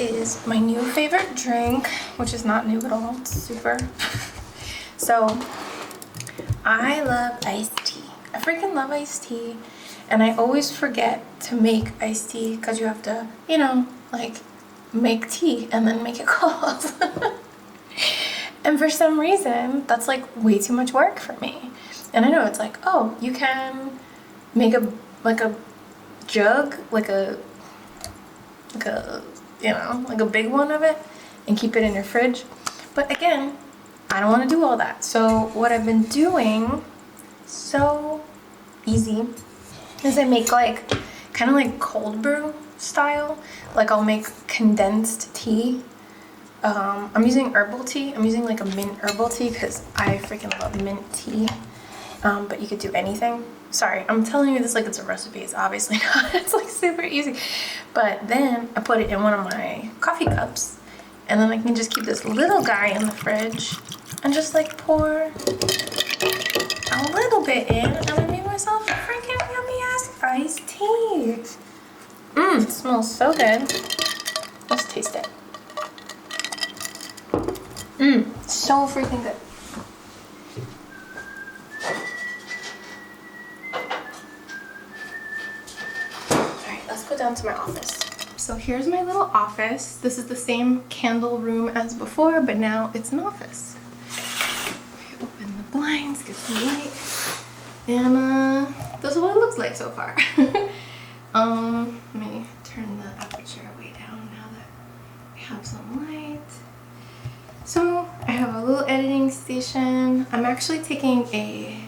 is my new favorite drink, which is not new at all. It's super. So, I love iced tea. I freaking love iced tea. And I always forget to make iced tea because you have to, you know, like make tea and then make it cold. And for some reason, that's like way too much work for me. And I know it's like, oh, you can make a jug, like a you know, like a big one of it and keep it in your fridge. But again, I don't want to do all that. So what I've been doing, so easy, is I make like kind of like cold brew style. Like I'll make condensed tea. I'm using herbal tea. I'm using like a mint herbal tea because I freaking love mint tea. But you could do anything. Sorry, I'm telling you this like it's a recipe. It's obviously not. It's like super easy. But then I put it in one of my coffee cups, and then I can just keep this little guy in the fridge and just like pour a little bit in, and I made myself a freaking yummy ass iced tea. It smells so good. Let's taste it. So freaking good. Alright, let's go down to my office. So here's my little office. This is the same candle room as before, but now it's an office. Okay, open the blinds, get some light. And this is what it looks like so far. Let me turn the aperture way down now that I have some light. So I have a little editing station. I'm actually taking a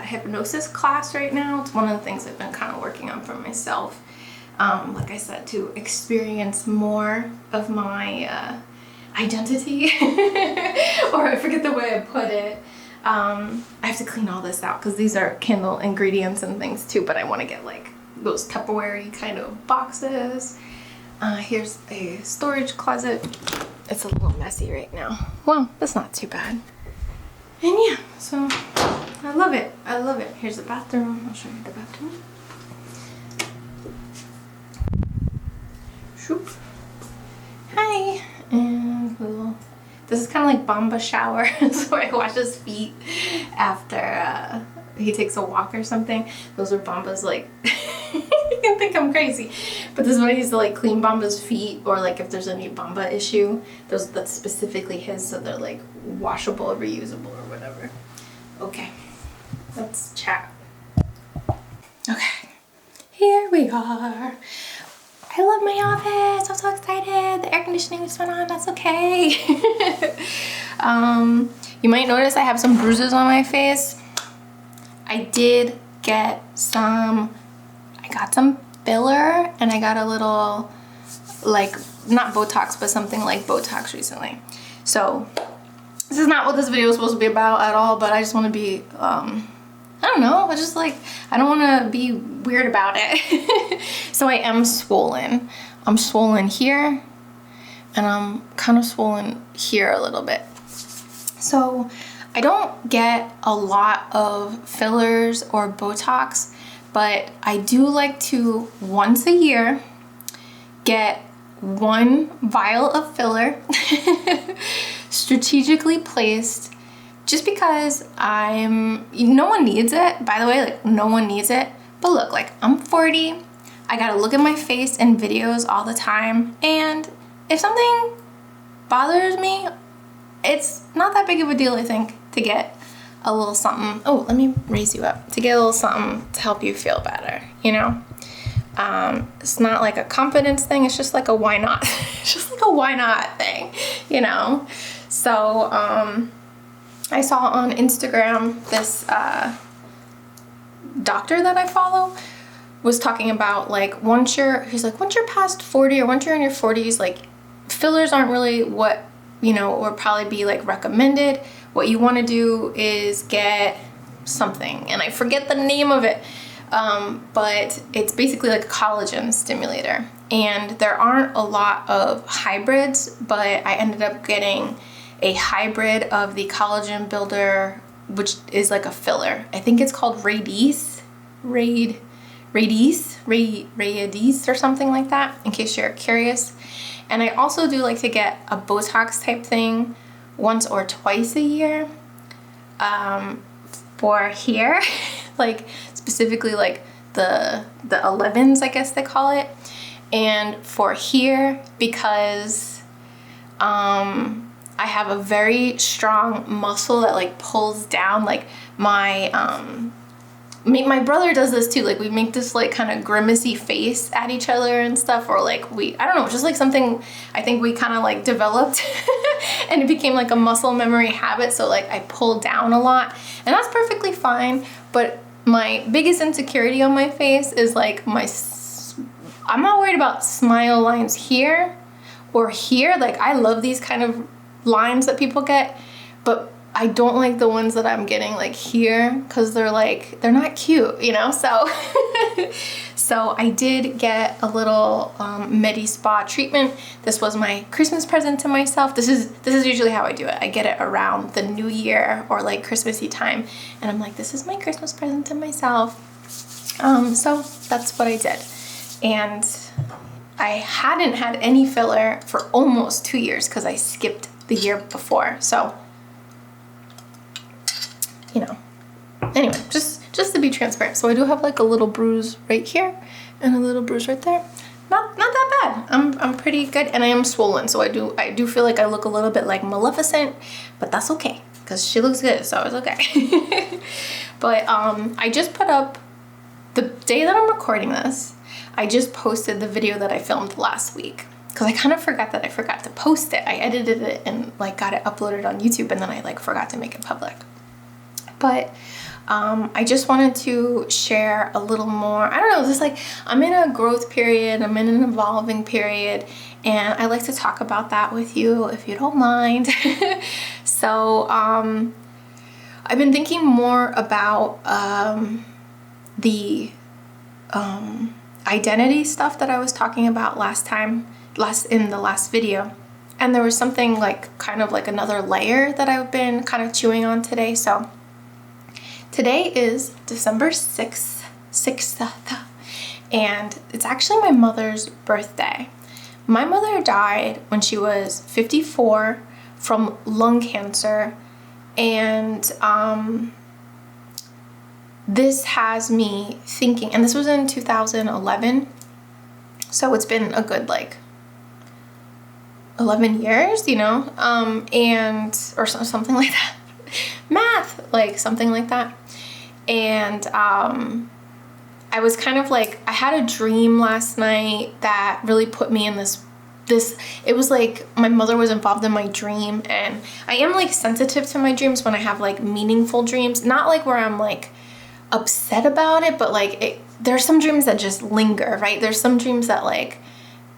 hypnosis class right now. It's one of the things I've been kind of working on for myself. Like I said, to experience more of my identity, or I forget the way I put it. I have to clean all this out because these are candle ingredients and things too, but I want to get like those Tupperware-y kind of boxes. Here's a storage closet. It's a little messy right now. Well, that's not too bad. And yeah, so I love it. I love it. Here's the bathroom. I'll show you the bathroom. Shoop. Hi. And little, this is kind of like Bamba shower. So I wash his feet after he takes a walk or something. Those are Bamba's like, you can think I'm crazy, but this is when I used to like clean Bamba's feet, or like if there's any Bamba issue, that's specifically his, so they're like washable, reusable, or whatever. Okay, let's chat. Okay, here we are. I love my office. I'm so excited. The air conditioning just went on. That's okay. You might notice I have some bruises on my face. I did get some, I got some filler, and I got a little, like, not Botox, but something like Botox recently. So this is not what this video is supposed to be about at all, but I just want to be, I don't know, I just like, I don't want to be weird about it. So I am swollen. I'm swollen here, and I'm kind of swollen here a little bit. So I don't get a lot of fillers or Botox, but I do like to once a year get one vial of filler strategically placed, just because no one needs it, by the way, like no one needs it. But look, like I'm 40, I gotta look at my face in videos all the time, and if something bothers me, it's not that big of a deal, I think, to get a little something. Oh, let me raise you up. To get a little something to help you feel better, you know? It's not like a confidence thing, it's just like a why not. It's just like a why not thing, you know? So, I saw on Instagram this doctor that I follow was talking about like once you're past 40 or once you're in your 40s, like fillers aren't really what, you know, or probably be like recommended. What you want to do is get something, and I forget the name of it, but it's basically like a collagen stimulator, and there aren't a lot of hybrids, but I ended up getting a hybrid of the collagen builder, which is like a filler. I think it's called Radies or something like that, in case you're curious. And I also do like to get a Botox type thing once or twice a year for here, like specifically like the 11s, I guess they call it. And for here, because I have a very strong muscle that like pulls down, like my brother does this too, like we make this like kind of grimacy face at each other and stuff, or like I don't know, just like something I think we kind of like developed and it became like a muscle memory habit. So like I pull down a lot, and that's perfectly fine. But my biggest insecurity on my face is like I'm not worried about smile lines here or here. Like I love these kind of lines that people get, but I don't like the ones that I'm getting like here, because they're not cute, you know? So so I did get a little Medi Spa treatment. This was my Christmas present to myself. This is usually how I do it. I get it around the new year or like Christmassy time, and I'm like, this is my Christmas present to myself. So that's what I did. And I hadn't had any filler for almost 2 years because I skipped the year before. So, you know, anyway, just to be transparent. So I do have like a little bruise right here and a little bruise right there. Not that bad. I'm pretty good, and I am swollen. So I do feel like I look a little bit like Maleficent, but that's okay because she looks good, so it's okay. But I just put up, the day that I'm recording this, I just posted the video that I filmed last week, because I kind of forgot that I forgot to post it. I edited it and like got it uploaded on YouTube, and then I like forgot to make it public. But I just wanted to share a little more. I don't know, just like I'm in a growth period, I'm in an evolving period, and I like to talk about that with you if you don't mind. So I've been thinking more about the identity stuff that I was talking about in the last video. And there was something like kind of like another layer that I've been kind of chewing on today. So today is December 6th, and it's actually my mother's birthday. My mother died when she was 54 from lung cancer, and this has me thinking, and this was in 2011, so it's been a good like 11 years, you know, or something like that. Math, like something like that. And I was kind of like, I had a dream last night that really put me in this, it was like my mother was involved in my dream, and I am like sensitive to my dreams when I have like meaningful dreams, not like where I'm like upset about it, but like there's some dreams that just linger, right? There's some dreams that like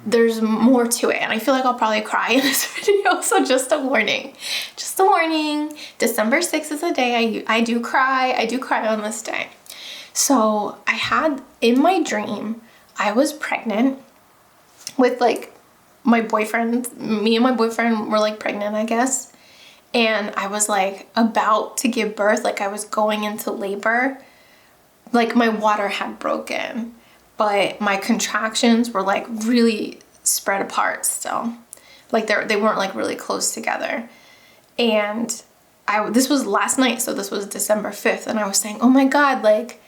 there's more to it, and I feel like I'll probably cry in this video, so just a warning. December 6th is a day I do cry on this day. So I had, in my dream, I was pregnant with like my boyfriend. Me and my boyfriend were like pregnant, I guess, and I was like about to give birth, like I was going into labor. Like my water had broken, but my contractions were like really spread apart still. Like they weren't like really close together. And this was last night, so this was December 5th, and I was saying, oh my God, like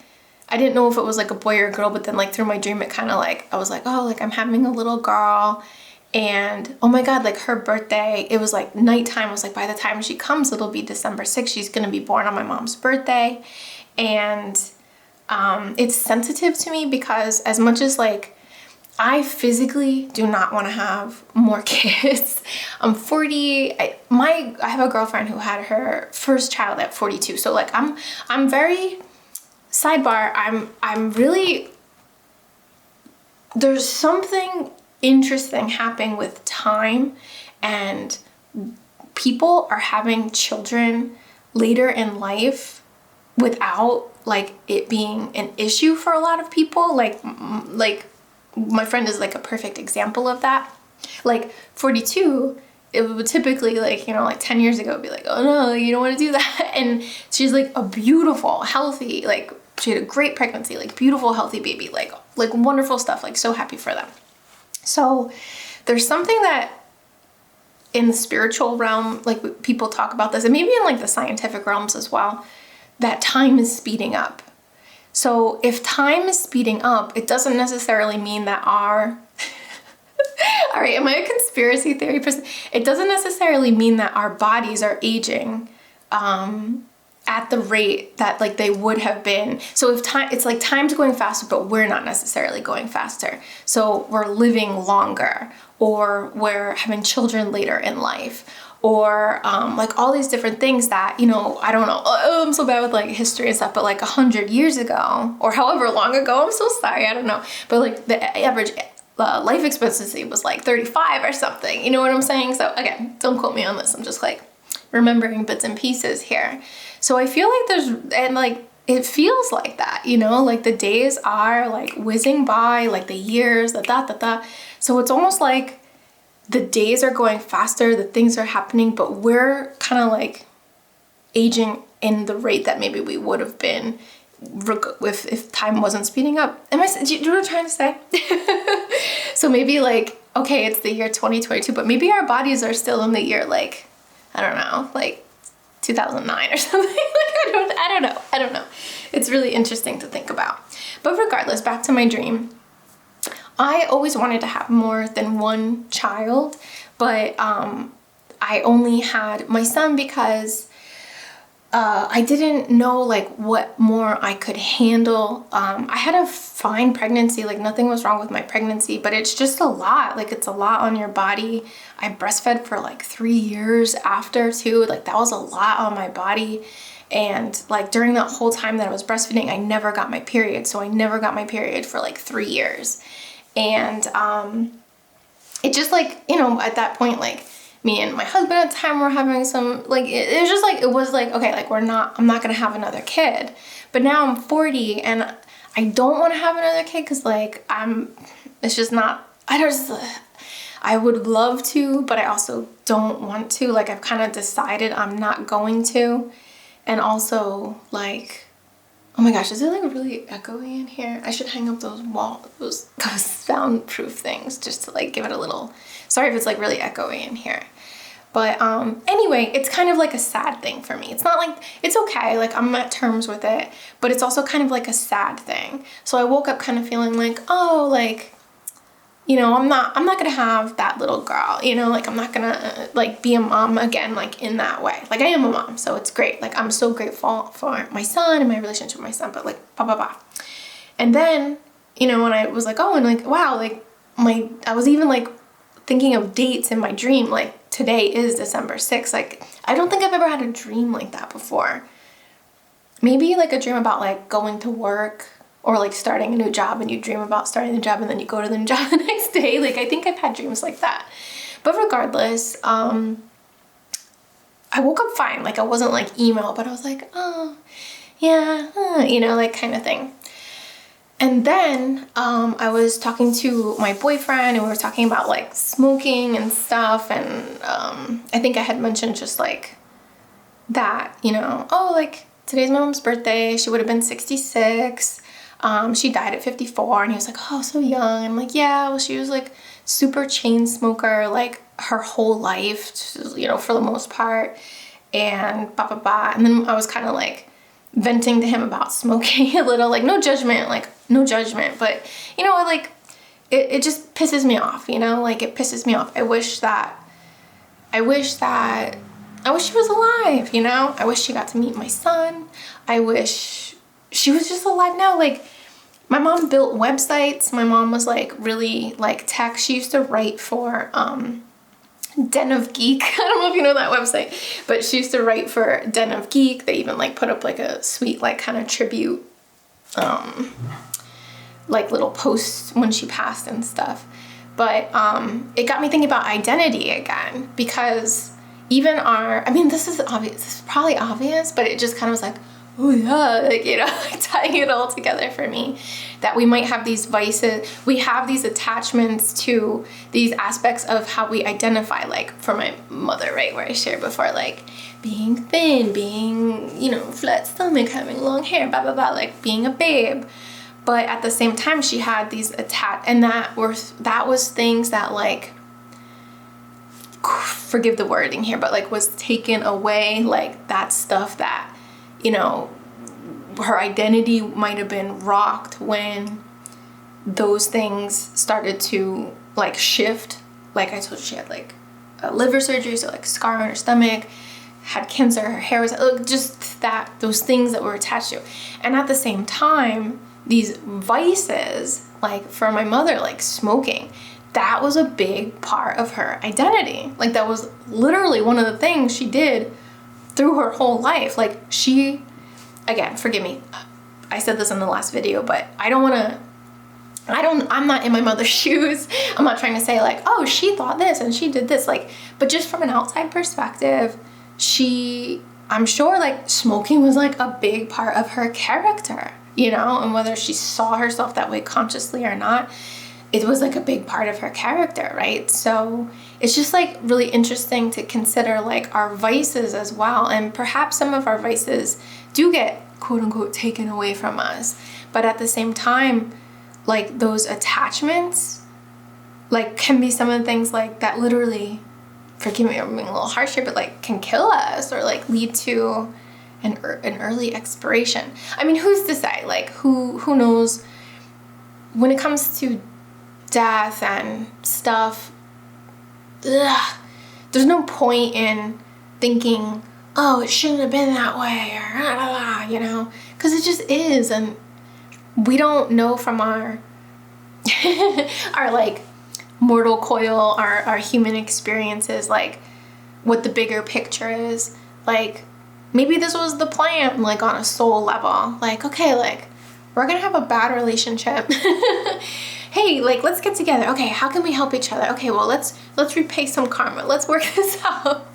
I didn't know if it was like a boy or a girl, but then like through my dream it kind of like, I was like, oh, like I'm having a little girl, and oh my God, like her birthday, it was like nighttime. I was like, by the time she comes, it'll be December 6th. She's gonna be born on my mom's birthday. And it's sensitive to me because as much as like I physically do not want to have more kids. I'm 40. I have a girlfriend who had her first child at 42. So like I'm very, sidebar, I'm really, there's something interesting happening with time, and people are having children later in life without like it being an issue for a lot of people. Like my friend is like a perfect example of that. Like 42, it would typically like, you know, like 10 years ago be like, oh no, you don't want to do that. And she's like a beautiful, healthy, like she had a great pregnancy, like beautiful, healthy baby, like wonderful stuff, like so happy for them. So there's something that in the spiritual realm, like people talk about this, and maybe in like the scientific realms as well, that time is speeding up. So if time is speeding up, it doesn't necessarily mean that our all right, am I a conspiracy theory person? It doesn't necessarily mean that our bodies are aging at the rate that like they would have been. So if time, it's like time's going faster, but we're not necessarily going faster. So we're living longer, or we're having children later in life, or like all these different things that, you know, I don't know, I'm so bad with like history and stuff, but like 100 years ago, or however long ago, I'm so sorry, I don't know. But like the average life expectancy was like 35 or something, you know what I'm saying? So again, don't quote me on this, I'm just like remembering bits and pieces here. So I feel like and like, it feels like that, you know, like the days are like whizzing by, like the years, So it's almost like the days are going faster, the things are happening, but we're kind of like aging in the rate that maybe we would have been if time wasn't speeding up. Do you know what I'm trying to say? So maybe like, okay, it's the year 2022, but maybe our bodies are still in the year like, I don't know, like 2009 or something. Like, I don't know. It's really interesting to think about. But regardless, back to my dream. I always wanted to have more than one child, but I only had my son because I didn't know like what more I could handle. I had a fine pregnancy, like nothing was wrong with my pregnancy, but it's just a lot. Like it's a lot on your body. I breastfed for like 3 years after too. Like that was a lot on my body. And like during that whole time that I was breastfeeding, I never got my period. So I never got my period for like 3 years. And it just like, you know, at that point, like me and my husband at the time were having some, like, it was just like, it was like, okay, like I'm not gonna have another kid. But now I'm 40 and I don't want to have another kid because like it's just not, I would love to, but I also don't want to. Like I've kind of decided I'm not going to. And also like, oh my gosh, is it like really echoey in here? I should hang up those soundproof things just to like give it a little, sorry if it's like really echoey in here. But anyway, it's kind of like a sad thing for me. It's not like, it's okay, like I'm at terms with it, but it's also kind of like a sad thing. So I woke up kind of feeling like, oh, like, you know, I'm not gonna have that little girl, you know, like I'm not gonna like be a mom again, like in that way. Like I am a mom, so it's great. Like I'm so grateful for my son and my relationship with my son, but like blah, blah, blah. And then, you know, when I was like, oh, and like, wow, like I was even like thinking of dates in my dream, like today is December 6th. Like, I don't think I've ever had a dream like that before. Maybe like a dream about like going to work or like starting a new job, and you dream about starting the job and then you go to the new job the next day. Like I think I've had dreams like that. But regardless, I woke up fine. Like I wasn't like emo, but I was like, oh yeah, you know, like kind of thing. And then I was talking to my boyfriend and we were talking about like smoking and stuff. And I think I had mentioned just like that, you know, oh, like today's my mom's birthday. She would have been 66. She died at 54. And he was like, oh, so young. And I'm like, yeah, well, she was like super chain smoker, like her whole life, you know, for the most part. And blah, blah, blah. And then I was kind of like venting to him about smoking a little, like no judgment, but you know, like it just pisses me off, you know, like it pisses me off. I wish she was alive, you know, I wish she got to meet my son. I wish she was just alive now. Like my mom built websites. My mom was like really like tech. She used to write for Den of Geek. I don't know if you know that website, but she used to write for Den of Geek. They even like put up like a sweet like kind of tribute like little posts when she passed and stuff. But it got me thinking about identity again, because even I mean, this is obvious, this is probably obvious, but it just kind of was like, oh yeah, like, you know, like tying it all together for me, that we might have these vices, we have these attachments to these aspects of how we identify, like for my mother, right, where I shared before, like being thin, being, you know, flat stomach, having long hair, blah, blah, blah, like being a babe. But at the same time, she had these and that was things that like forgive the wording here, but like was taken away, like that stuff that, you know, her identity might have been rocked when those things started to like shift. Like I told you, she had like a liver surgery, so like scar on her stomach, had cancer, her hair was just that, those things that were attached to. And at the same time, these vices, like for my mother, like smoking, that was a big part of her identity. Like that was literally one of the things she did through her whole life. Like she, again, forgive me, I said this in the last video, but I'm not in my mother's shoes. I'm not trying to say like, oh, she thought this and she did this, like, but just from an outside perspective, I'm sure like smoking was like a big part of her character, you know, and whether she saw herself that way consciously or not, it was like a big part of her character, right? So it's just like really interesting to consider like our vices as well. And perhaps some of our vices do get quote unquote taken away from us. But at the same time, like those attachments, like can be some of the things like that literally, forgive me, I'm being a little harsh here, but like can kill us or like lead to an early expiration. I mean, who's to say? Like who knows? When it comes to death and stuff, there's no point in thinking, oh, it shouldn't have been that way, or you know, because it just is. And we don't know from our our like mortal coil, our human experiences, like what the bigger picture is. Like maybe this was the plan, like on a soul level, like, okay, like we're gonna have a bad relationship. Hey, like let's get together. Okay, how can we help each other? Okay, well let's repay some karma. Let's work this out.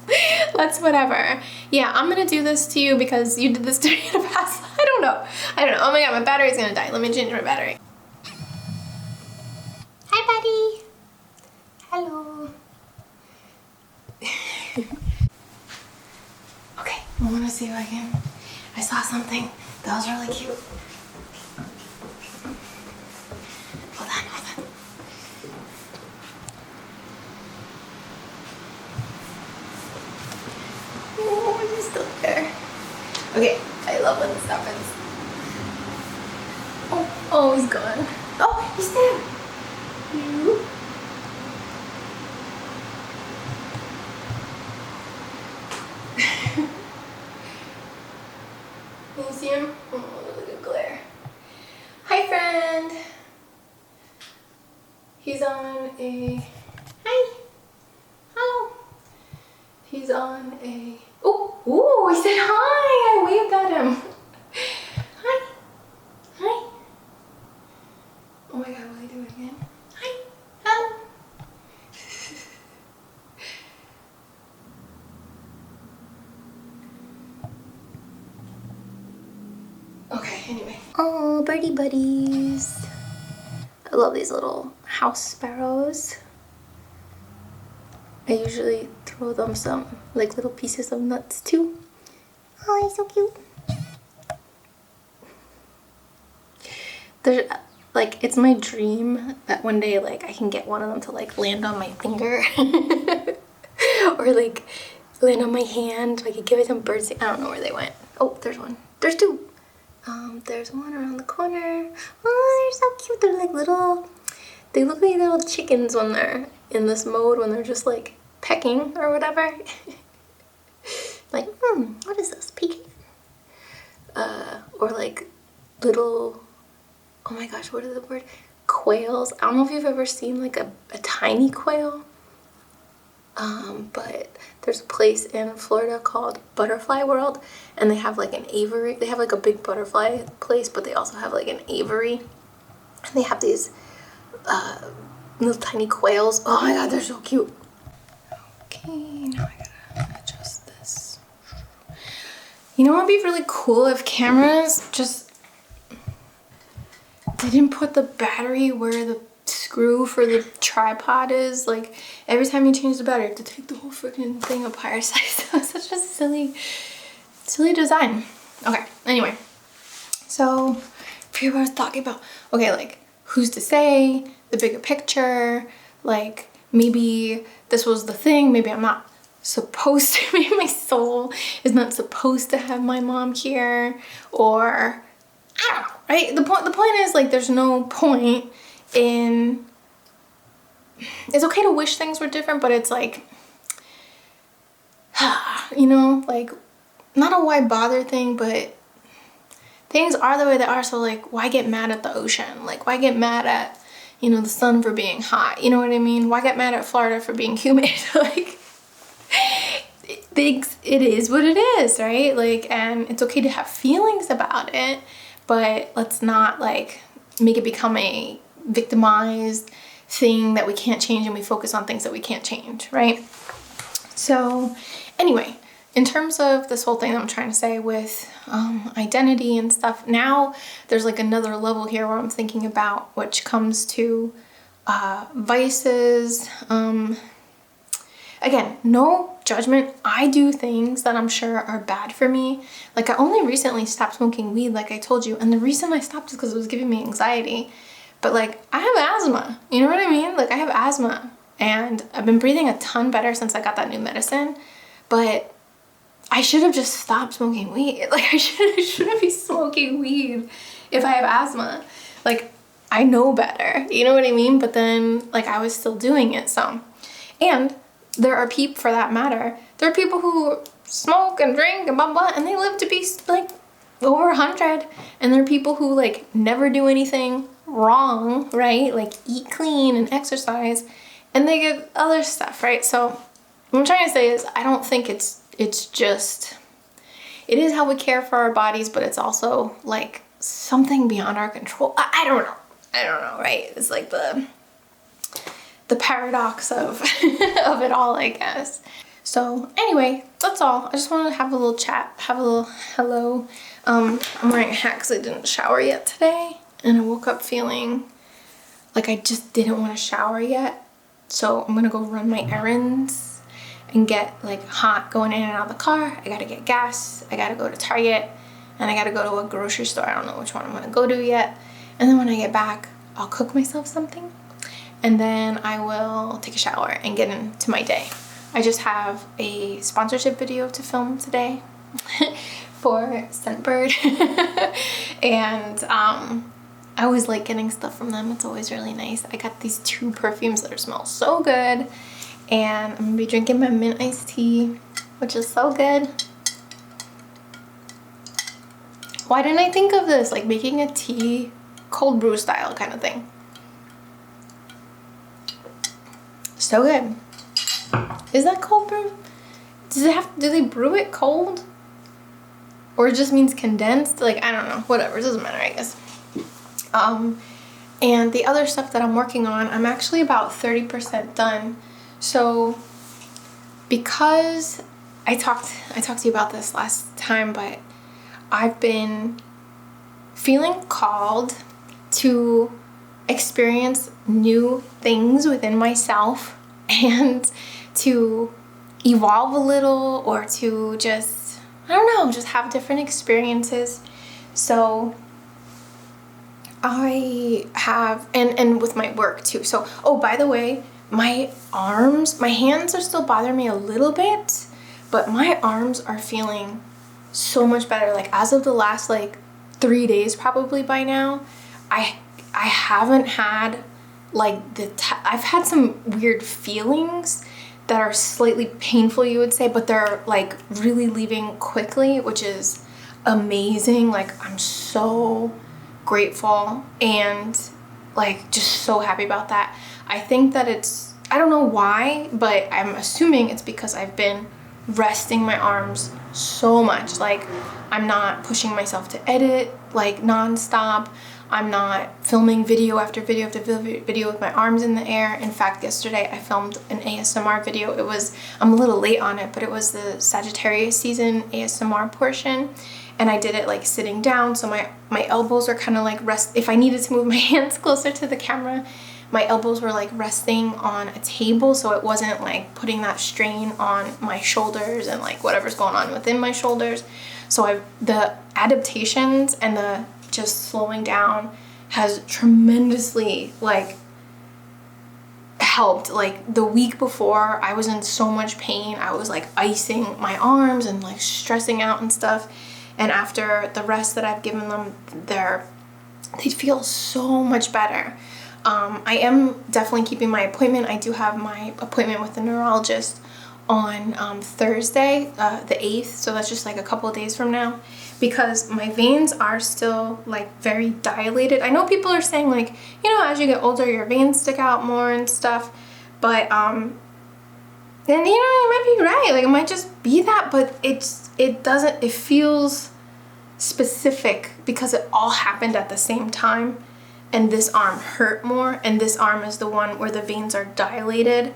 Let's whatever. Yeah, I'm gonna do this to you because you did this to me in the past. I don't know. Oh my god, my battery's gonna die. Let me change my battery. Hi, buddy. Hello. Okay, I wanna see if I saw something that was really cute. Hold on. Oh, he's still there. Okay, I love when this happens. Oh, he's gone. Oh, he's there. Can you see him? Oh, look at the glare. Hi, friend. He's on a... Hi. Hello. He's on a... Oh, he said hi. I waved at him. Hi. Hi. Oh my god, will I do it again? Hi. Hello. Okay, anyway. Oh, birdie buddies. I love these little house sparrows. I usually throw them some like little pieces of nuts too. Oh, he's so cute. There's like, it's my dream that one day like I can get one of them to like land on my finger or like land on my hand. I could give it some birds. I don't know where they went. Oh, there's one. There's two. There's one around the corner. Oh, they're so cute. They're like little, they look like little chickens when they're in this mode, when they're just like pecking or whatever. Like, what is this, peeking? Or like little, oh my gosh, what is the word? Quails. I don't know if you've ever seen like a tiny quail. But there's a place in Florida called Butterfly World, and they have like an aviary. They have like a big butterfly place, but they also have like an aviary. And they have these little tiny quails. Oh my god, they're so cute. Okay, now I gotta adjust this. You know what would be really cool if cameras just didn't put the battery where the screw for the tripod is. Like every time you change the battery, you have to take the whole freaking thing up higher size. Such a silly design. Okay, anyway, so forget what I was talking about. Okay, like who's to say, the bigger picture, like maybe this was the thing, maybe I'm not supposed to, maybe my soul is not supposed to have my mom here, or I don't know, right? The point is, like, there's no point in, it's okay to wish things were different, but it's like, you know, like, not a why bother thing, but things are the way they are, so like, why get mad at the ocean? Like, why get mad at, you know, the sun for being hot? You know what I mean? Why get mad at Florida for being humid? Like, it is what it is, right? Like, and it's okay to have feelings about it, but let's not like make it become a victimized thing that we can't change, and we focus on things that we can't change, right? So anyway, in terms of this whole thing that I'm trying to say with identity and stuff, now there's like another level here where I'm thinking about, which comes to vices. Again, no judgment. I do things that I'm sure are bad for me. Like, I only recently stopped smoking weed, like I told you, and the reason I stopped is because it was giving me anxiety. But like, I have asthma, you know what I mean? Like, I have asthma, and I've been breathing a ton better since I got that new medicine, but I should have just stopped smoking weed. Like, I shouldn't be smoking weed if I have asthma. Like, I know better, you know what I mean? But then, like, I was still doing it, so. And there are people, for that matter, there are people who smoke and drink and blah, blah, and they live to be, like, over 100. And there are people who, like, never do anything wrong, right? Like, eat clean and exercise, and they get other stuff, right? So what I'm trying to say is, I don't think it's just, it is how we care for our bodies, but it's also like something beyond our control. I don't know, right? It's like the paradox of of it all, I guess. So anyway, that's all. I just wanted to have a little chat, have a little hello. I'm wearing a hat because I didn't shower yet today, and I woke up feeling like I just didn't want to shower yet. So I'm gonna go run my errands and get like hot going in and out of the car. I gotta get gas, I gotta go to Target, and I gotta go to a grocery store. I don't know which one I'm gonna go to yet. And then when I get back, I'll cook myself something, and then I will take a shower and get into my day. I just have a sponsorship video to film today for Scentbird. And I always like getting stuff from them. It's always really nice. I got these 2 perfumes that smell so good, and I'm gonna be drinking my mint iced tea, which is so good. Why didn't I think of this? Like making a tea, cold brew style kind of thing. So good. Is that cold brew? Do they brew it cold? Or it just means condensed? Like, I don't know. Whatever. It doesn't matter, I guess. And the other stuff that I'm working on, I'm actually about 30% done. So because I talked to you about this last time, but I've been feeling called to experience new things within myself and to evolve a little, or to just, I don't know, just have different experiences. So I have, and with my work too. So, oh, by the way, my hands are still bothering me a little bit, but my arms are feeling so much better. Like, as of the last like 3 days probably by now, I haven't had like I've had some weird feelings that are slightly painful, you would say, but they're like really leaving quickly, which is amazing. Like, I'm so grateful and like just so happy about that. I think that it's, I don't know why, but I'm assuming it's because I've been resting my arms so much. Like, I'm not pushing myself to edit like nonstop. I'm not filming video after video after video with my arms in the air. In fact, yesterday I filmed an ASMR video. I'm a little late on it, but it was the Sagittarius season ASMR portion. And I did it like sitting down, so my elbows are kind of like if I needed to move my hands closer to the camera, my elbows were like resting on a table, so it wasn't like putting that strain on my shoulders and like whatever's going on within my shoulders. So the adaptations and the just slowing down has tremendously like helped. Like the week before, I was in so much pain. I was like icing my arms and like stressing out and stuff. And after the rest that I've given them, they feel so much better. I am definitely keeping my appointment. I do have my appointment with the neurologist on Thursday, the 8th. So that's just like a couple of days from now, because my veins are still like very dilated. I know people are saying like, you know, as you get older, your veins stick out more and stuff. But then, you know, you might be right. Like it might just be that, but it feels specific because it all happened at the same time. And this arm hurt more, and this arm is the one where the veins are dilated.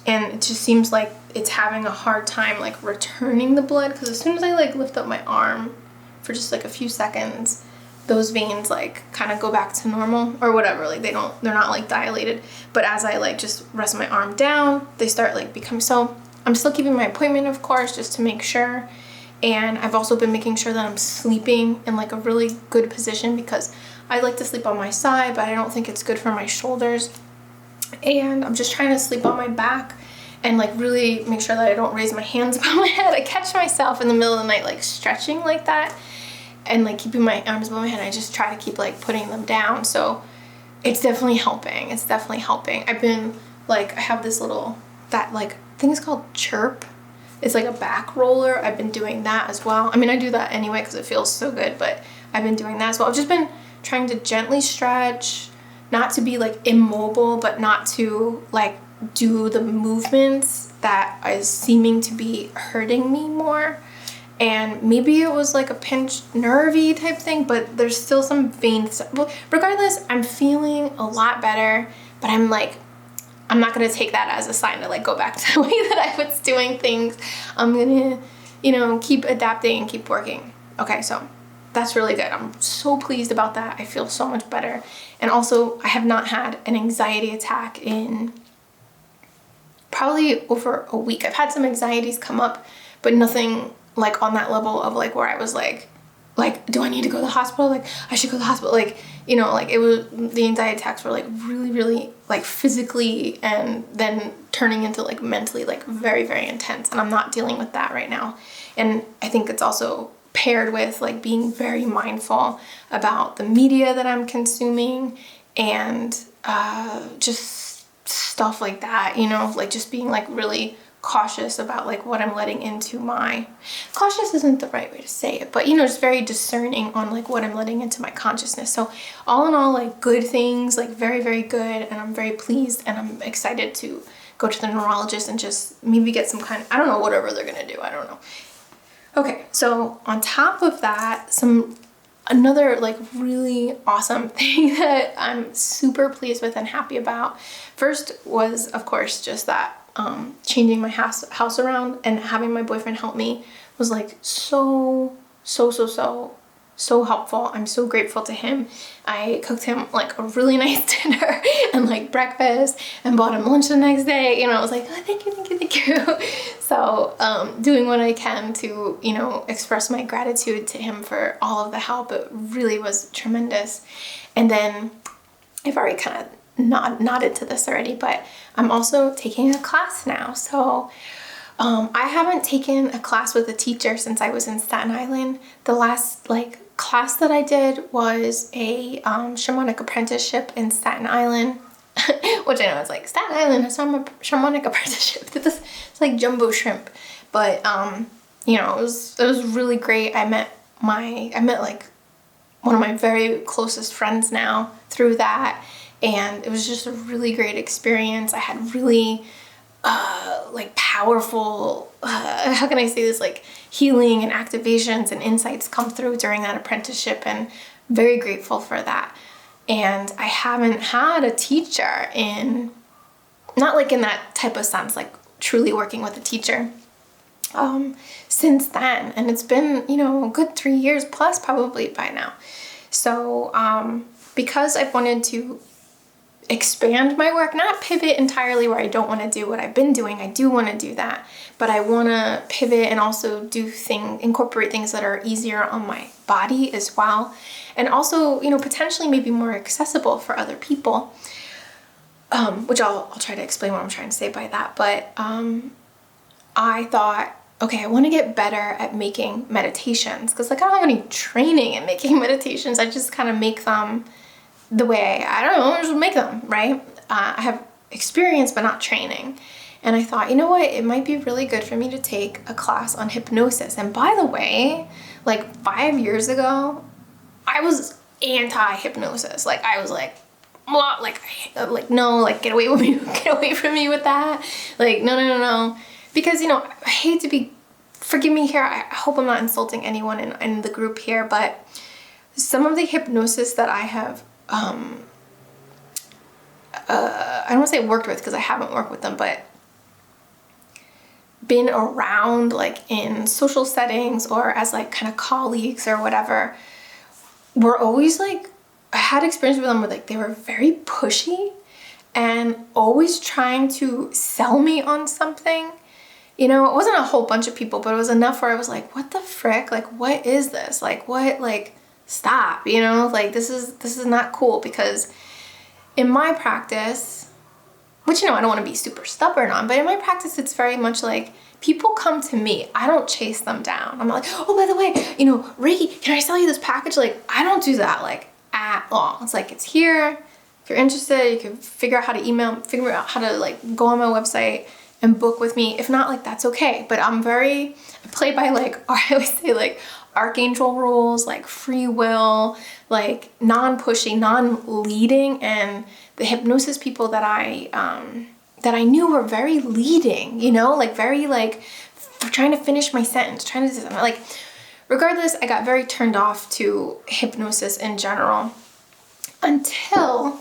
And it just seems like it's having a hard time like returning the blood, because as soon as I like lift up my arm for just like a few seconds, those veins like kind of go back to normal or whatever. Like they're not like dilated. But as I like just rest my arm down, they start like becoming. So I'm still keeping my appointment, of course, just to make sure. And I've also been making sure that I'm sleeping in like a really good position, because I like to sleep on my side, but I don't think it's good for my shoulders. And I'm just trying to sleep on my back and like really make sure that I don't raise my hands above my head. I catch myself in the middle of the night like stretching like that and like keeping my arms above my head. I just try to keep like putting them down. So it's definitely helping. It's definitely helping. I've been like, I have this little, that like, I think it's called Chirp. It's like a back roller. I've been doing that as well. I mean, I do that anyway because it feels so good, but I've been doing that as well. I've just been trying to gently stretch, not to be like immobile, but not to like do the movements that is seeming to be hurting me more. And maybe it was like a pinched nervy type thing, but there's still some veins. Well, regardless, I'm feeling a lot better, but I'm not gonna take that as a sign to like go back to the way that I was doing things. I'm gonna, you know, keep adapting and keep working. Okay, so that's really good. I'm so pleased about that. I feel so much better. And also, I have not had an anxiety attack in probably over a week. I've had some anxieties come up, but nothing like on that level of like where I was like, do I need to go to the hospital? Like, I should go to the hospital. Like, you know, like it was, the anxiety attacks were like really, really like physically and then turning into like mentally like very, very intense. And I'm not dealing with that right now. And I think it's also paired with like being very mindful about the media that I'm consuming and just stuff like that, you know, like just being like really cautious about like what I'm letting into my, cautious isn't the right way to say it, but you know, just very discerning on like what I'm letting into my consciousness. So all in all, like good things, like very, very good. And I'm very pleased and I'm excited to go to the neurologist and just maybe get some kind of, I don't know, whatever they're gonna do, I don't know. Okay, so on top of that, another like really awesome thing that I'm super pleased with and happy about. First was, of course, just that changing my house around and having my boyfriend help me was like so helpful. I'm so grateful to him. I cooked him like a really nice dinner and like breakfast and bought him lunch the next day. You know, I was like, oh, thank you. So doing what I can to, you know, express my gratitude to him for all of the help. It really was tremendous. And then I've already kind of nodded to this already, but I'm also taking a class now. So I haven't taken a class with a teacher since I was in Staten Island. The last like class that I did was a shamanic apprenticeship in Staten Island, which I know is like Staten Island, it's a shamanic apprenticeship. It's like jumbo shrimp, but you know, it was really great. I met like one of my very closest friends now through that, and it was just a really great experience. I had really like powerful, how can I say this, like healing and activations and insights come through during that apprenticeship, and very grateful for that. And I haven't had a teacher in, not like in that type of sense, like truly working with a teacher since then. And it's been, you know, a good 3 years plus probably by now. So because I've wanted to expand my work, not pivot entirely where I don't want to do what I've been doing. I do want to do that, but I want to pivot and also incorporate things that are easier on my body as well. And also, you know, potentially maybe more accessible for other people. which I'll try to explain what I'm trying to say by that. But I thought, okay, I want to get better at making meditations, because like I don't have any training in making meditations. I just kind of make them the way I don't know, I just make them, right? I have experience but not training. And I thought, you know what, it might be really good for me to take a class on hypnosis. And by the way, like 5 years ago, I was anti-hypnosis. Like I was like, what? Like no, like get away with me, get away from me with that. Like no. Because, you know, I hate to be, forgive me here, I hope I'm not insulting anyone in the group here, but some of the hypnosis that I have, I don't want to say worked with because I haven't worked with them, but been around like in social settings or as like kind of colleagues or whatever, were always like, I had experience with them where like they were very pushy and always trying to sell me on something. You know, it wasn't a whole bunch of people, but it was enough where I was like, what the frick? Like, what is this? Like, what? Like, stop, you know? Like, this is not cool, because in my practice, which, you know, I don't want to be super stubborn on, but in my practice, it's very much like people come to me. I don't chase them down. I'm not like, oh, by the way, you know, Reiki, can I sell you this package? Like, I don't do that, like, at all. It's like, it's here. If you're interested, you can figure out how to like go on my website and book with me. If not, like, that's okay. But I play by like, or I always say like archangel rules, like free will, like non-pushing, non-leading. And the hypnosis people that I knew were very leading, you know, like very like trying to finish my sentence, trying to do something. Like, regardless, I got very turned off to hypnosis in general until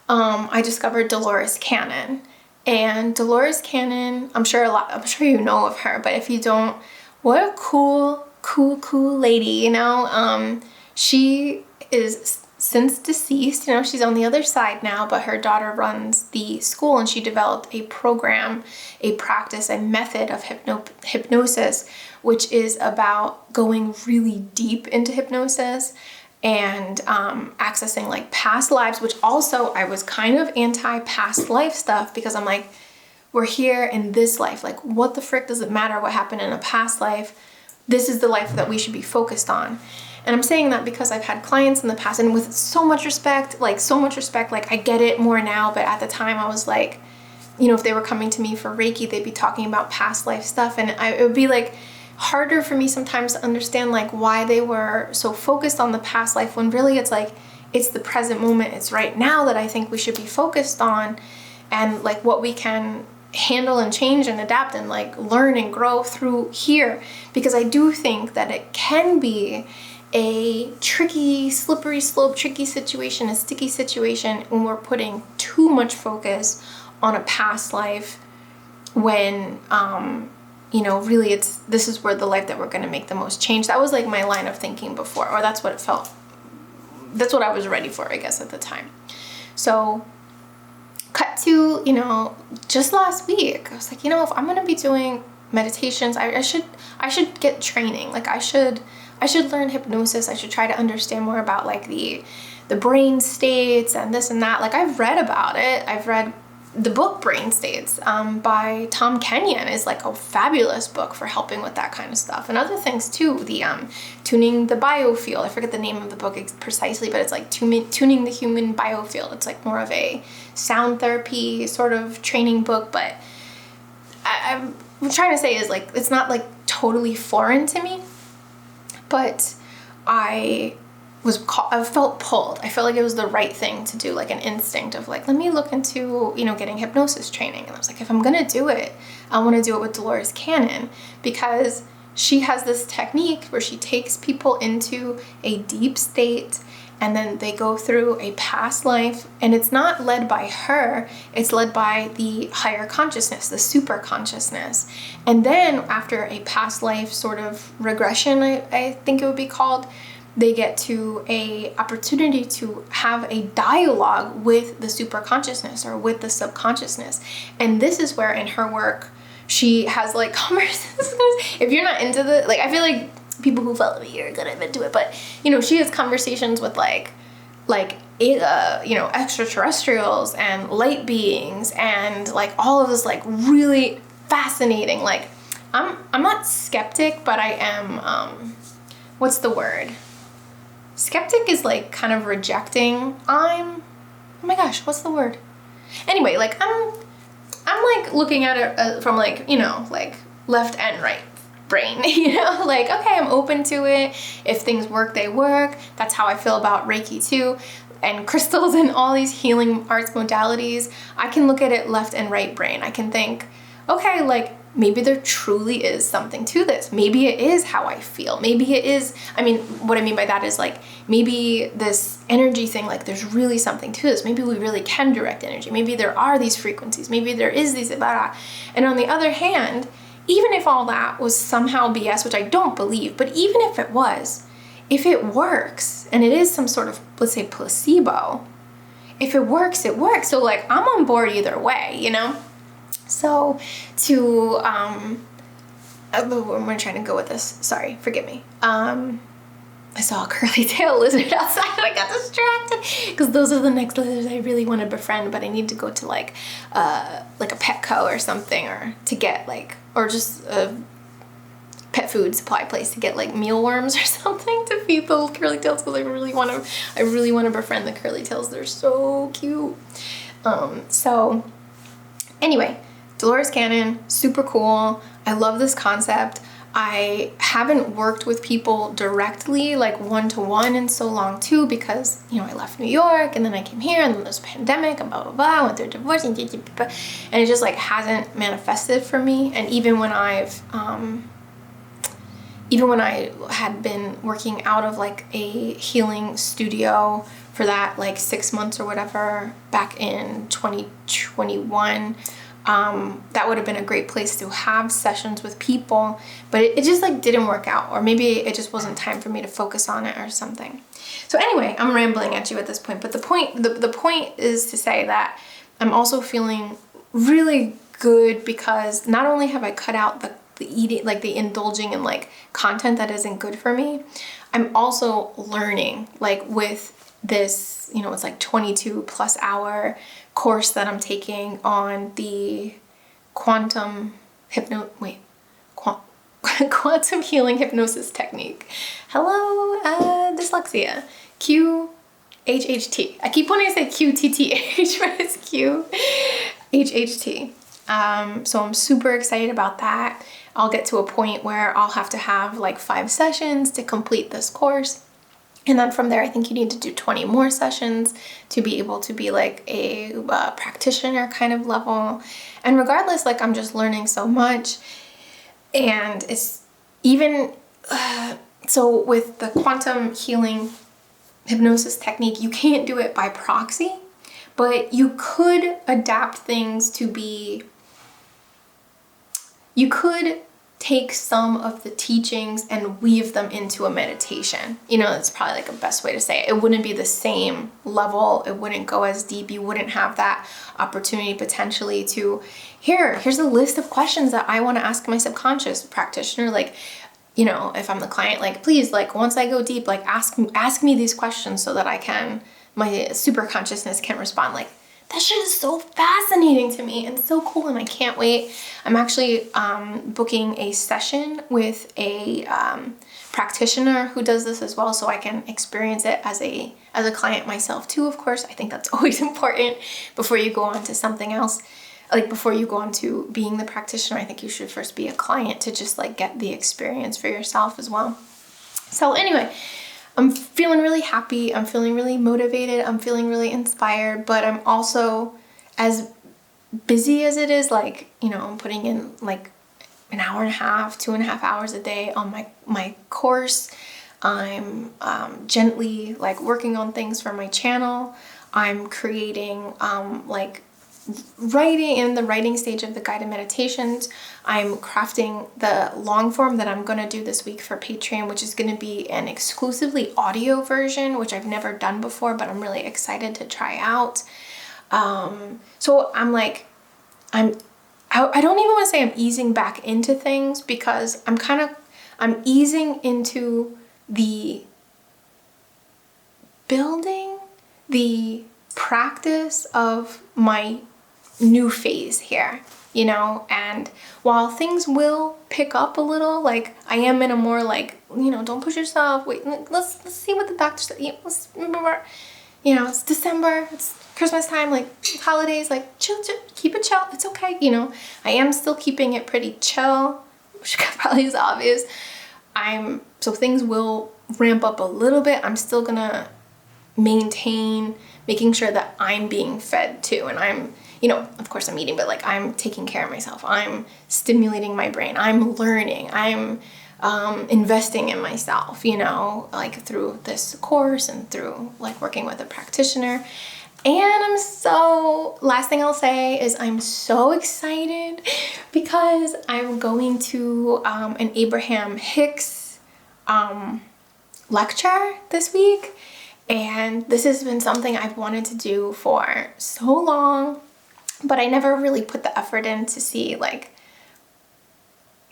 I discovered Dolores Cannon. And Dolores Cannon, I'm sure you know of her, but if you don't, what a cool lady, you know? She is since deceased, you know, she's on the other side now, but her daughter runs the school, and she developed a program, a practice, a method of hypnosis, which is about going really deep into hypnosis and accessing like past lives, which also I was kind of anti past life stuff, because I'm like, we're here in this life. Like, what the frick does it matter what happened in a past life? This is the life that we should be focused on. And I'm saying that because I've had clients in the past, and with so much respect, like I get it more now, but at the time I was like, you know, if they were coming to me for Reiki, they'd be talking about past life stuff, and it would be like harder for me sometimes to understand like why they were so focused on the past life, when really it's like, it's the present moment, it's right now that I think we should be focused on, and like what we can handle and change and adapt and like learn and grow through here. Because I do think that it can be a tricky, slippery slope, tricky situation, a sticky situation when we're putting too much focus on a past life, when you know, really this is where the life that we're going to make the most change. That was like my line of thinking before, or that's what it felt. That's what I was ready for, I guess, at the time. So cut to, you know, just last week, I was like, you know, if I'm going to be doing meditations, I should get training. Like I should learn hypnosis. I should try to understand more about like the brain states and this and that. Like I've read about it. I've read the book Brain States by Tom Kenyon is like a fabulous book for helping with that kind of stuff. And other things too, the tuning the biofield. I forget the name of the book precisely, but it's like tuning the human biofield. It's like more of a sound therapy sort of training book. But I'm trying to say is like, it's not like totally foreign to me, but I felt pulled. I felt like it was the right thing to do, like an instinct of like, let me look into, you know, getting hypnosis training. And I was like, if I'm going to do it, I want to do it with Dolores Cannon, because she has this technique where she takes people into a deep state and then they go through a past life, and it's not led by her, it's led by the higher consciousness, the super consciousness. And then after a past life sort of regression, I think it would be called, they get to a opportunity to have a dialogue with the super consciousness or with the subconsciousness. And this is where in her work, she has like conversations. If you're not into like, I feel like people who follow me are gonna into it, but you know, she has conversations with like you know, extraterrestrials and light beings and like all of this like really fascinating. Like I'm not skeptic, but I am, what's the word? Skeptic is like kind of rejecting. Oh my gosh, what's the word? Anyway, like I'm like looking at it from like, you know, like left and right brain, you know, like, okay, I'm open to it. If things work, they work. That's how I feel about Reiki too, and crystals and all these healing arts modalities. I can look at it left and right brain. I can think, okay, like maybe there truly is something to this. Maybe it is how I feel. Maybe it is, I mean, what I mean by that is like, maybe this energy thing, like there's really something to this. Maybe we really can direct energy. Maybe there are these frequencies. Maybe there is these, blah, blah. And on the other hand, even if all that was somehow BS, which I don't believe, but even if it was, if it works, and it is some sort of, let's say, placebo, if it works, it works. So like, I'm on board either way, you know? So to, I'm trying to go with this. Sorry, forgive me. I saw a curly tail lizard outside and I got distracted because those are the next lizards I really want to befriend, but I need to go to like a Petco or something, or to get like, or just a pet food supply place to get like mealworms or something to feed the little curly tails, because I really want to befriend the curly tails. They're so cute. So anyway, Dolores Cannon, super cool. I love this concept. I haven't worked with people directly, like one-to-one in so long too, because, you know, I left New York and then I came here and then there's a pandemic and blah, blah, blah, I went through a divorce and it just like hasn't manifested for me. And even when I had been working out of like a healing studio for that like 6 months or whatever back in 2021, that would have been a great place to have sessions with people, but it just like didn't work out, or maybe it just wasn't time for me to focus on it or something. So anyway, I'm rambling at you at this point, but the point is to say that I'm also feeling really good because not only have I cut out the eating, like the indulging in like content that isn't good for me, I'm also learning like with this, you know, it's like 22+ hour course that I'm taking on the quantum healing hypnosis technique. Hello, dyslexia. QHHT. I keep wanting to say QTTH, but it's QHHT. So I'm super excited about that. I'll get to a point where I'll have to have like 5 sessions to complete this course. And then from there, I think you need to do 20 more sessions to be able to be like a practitioner kind of level. And regardless, like I'm just learning so much. And it's even, so with the quantum healing hypnosis technique, you can't do it by proxy, but you could adapt things to be, you could take some of the teachings and weave them into a meditation. You know, that's probably like a best way to say it. It wouldn't be the same level. It wouldn't go as deep. You wouldn't have that opportunity potentially to, here's a list of questions that I want to ask my subconscious practitioner. Like, you know, if I'm the client, like, please, like, once I go deep, like, ask me these questions so that I can, my super consciousness can respond. Like, that shit is so fascinating to me and so cool, and I can't wait. I'm actually booking a session with a practitioner who does this as well, so I can experience it as a client myself too, of course. I think that's always important before you go on to something else. Like before you go on to being the practitioner, I think you should first be a client to just like get the experience for yourself as well. So anyway, I'm feeling really happy, I'm feeling really motivated, I'm feeling really inspired, but I'm also, as busy as it is, like, you know, I'm putting in like an hour and a half, 2.5 hours a day on my course. I'm gently like working on things for my channel. I'm creating like writing, in the writing stage of the guided meditations. I'm crafting the long form that I'm going to do this week for Patreon, which is going to be an exclusively audio version, which I've never done before, but I'm really excited to try out. So I'm like, I don't even want to say I'm easing back into things, because I'm easing into the building the practice of my new phase here, you know, and while things will pick up a little, like I am in a more like, you know, don't push yourself, wait, let's see what the doctor said, let's remember, you know, it's December, it's Christmas time, like holidays, like chill, keep it chill, it's okay, you know. I am still keeping it pretty chill, which probably is obvious. So things will ramp up a little bit. I'm still gonna maintain making sure that I'm being fed too, and I'm, you know, of course I'm eating, but like I'm taking care of myself. I'm stimulating my brain. I'm learning. I'm investing in myself, you know, like through this course and through like working with a practitioner. And last thing I'll say is I'm so excited because I'm going to an Abraham Hicks lecture this week. And this has been something I've wanted to do for so long, but I never really put the effort in to see, like,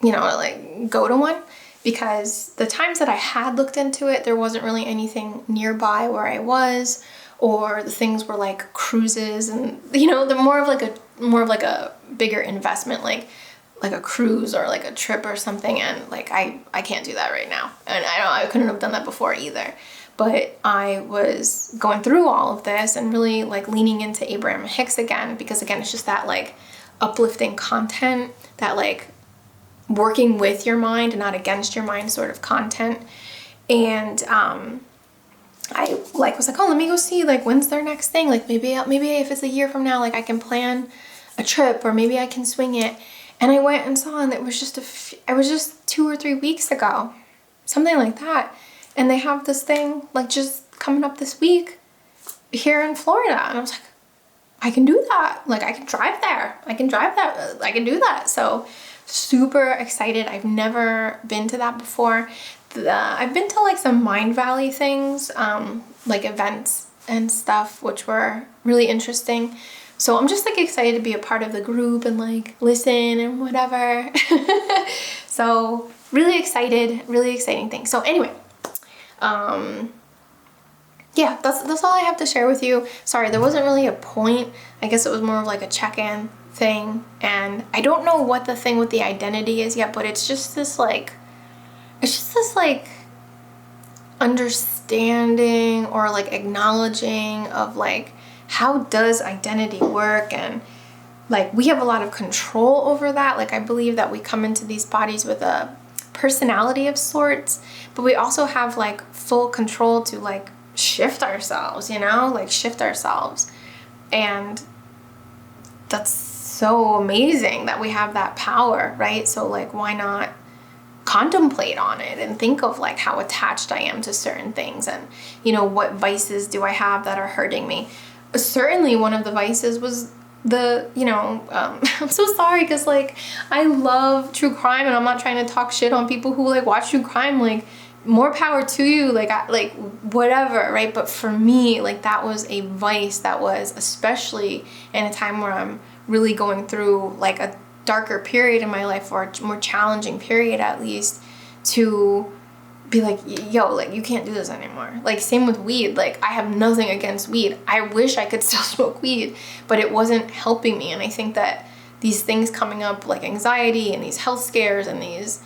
you know, like go to one, because the times that I had looked into it, there wasn't really anything nearby where I was, or the things were like cruises, and you know, they're more of like a bigger investment, like a cruise or like a trip or something, and like I can't do that right now, and I couldn't have done that before either. But I was going through all of this and really like leaning into Abraham Hicks again, because again, it's just that like uplifting content, that like working with your mind and not against your mind sort of content. And I like was like, oh, let me go see like when's their next thing. Like maybe if it's a year from now, like I can plan a trip, or maybe I can swing it. And I went and saw, and it was just 2 or 3 weeks ago, something like that. And they have this thing like just coming up this week here in Florida. And I was like, I can do that. Like I can drive there. I can do that. So super excited. I've never been to that before. I've been to like some Mind Valley things, like events and stuff, which were really interesting. So I'm just like excited to be a part of the group and like listen and whatever. So really excited, really exciting thing. So anyway, yeah, that's all I have to share with you. Sorry, there wasn't really a point. I guess it was more of like a check-in thing. And I don't know what the thing with the identity is yet, but it's just this like understanding or like acknowledging of like, how does identity work? And like we have a lot of control over that. Like I believe that we come into these bodies with a personality of sorts, but we also have like full control to like shift ourselves, you know, like shift ourselves. And that's so amazing that we have that power, right? So like why not contemplate on it and think of like how attached I am to certain things, and you know, what vices do I have that are hurting me? Certainly one of the vices was the, you know, I'm so sorry because like I love true crime, and I'm not trying to talk shit on people who like watch true crime, like more power to you, like whatever, right? But for me, like that was a vice that was, especially in a time where I'm really going through like a darker period in my life, or a more challenging period at least, to be like, yo, like you can't do this anymore. Like same with weed. Like I have nothing against weed. I wish I could still smoke weed, but it wasn't helping me. And I think that these things coming up like anxiety and these health scares and these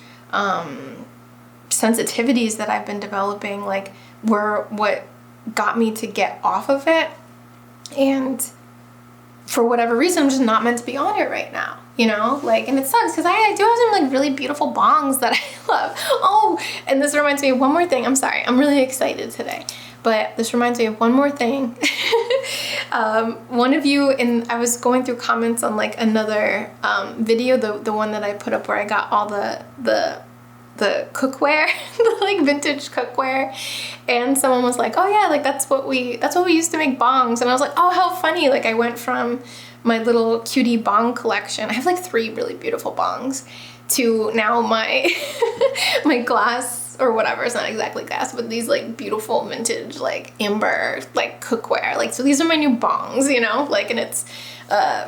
sensitivities that I've been developing, like were what got me to get off of it. And for whatever reason, I'm just not meant to be on it right now, you know, like, and it sucks because I do have some like really beautiful bongs that I love. Oh, and this reminds me of one more thing. I'm sorry, I'm really excited today, but this reminds me of one more thing. One of you, I was going through comments on like another video, the one that I put up where I got all the cookware, the like vintage cookware, and someone was like, oh yeah, like that's what we used to make bongs. And I was like, oh, how funny. Like I went from my little cutie bong collection, I have like 3 really beautiful bongs, to now my my glass or whatever. It's not exactly glass, but these like beautiful vintage like amber like cookware. Like, so these are my new bongs, you know, like, and it's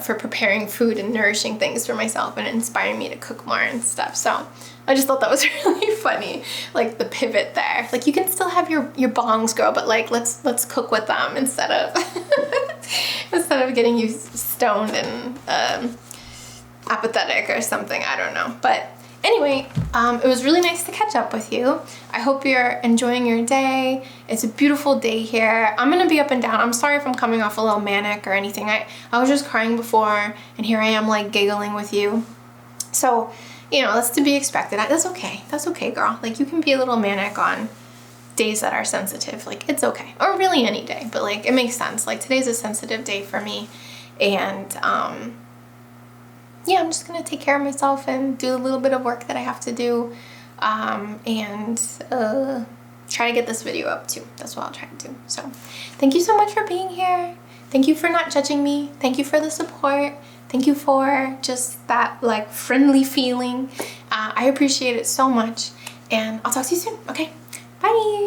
for preparing food and nourishing things for myself and inspiring me to cook more and stuff. So I just thought that was really funny, like the pivot there. Like, you can still have your bongs, girl, but like let's cook with them instead of instead of getting you stoned and apathetic or something. I don't know. But anyway, it was really nice to catch up with you. I hope you're enjoying your day. It's a beautiful day here. I'm gonna be up and down. I'm sorry if I'm coming off a little manic or anything. I was just crying before, and here I am like giggling with you. So, you know, that's to be expected. That's okay. That's okay, girl. Like, you can be a little manic on days that are sensitive. Like, it's okay. Or really any day, but like, it makes sense. Like, today's a sensitive day for me. And yeah, I'm just gonna take care of myself and do a little bit of work that I have to do, and try to get this video up too. That's what I'll try to do. So thank you so much for being here. Thank you for not judging me. Thank you for the support. Thank you for just that like friendly feeling. I appreciate it so much, and I'll talk to you soon. Okay, bye.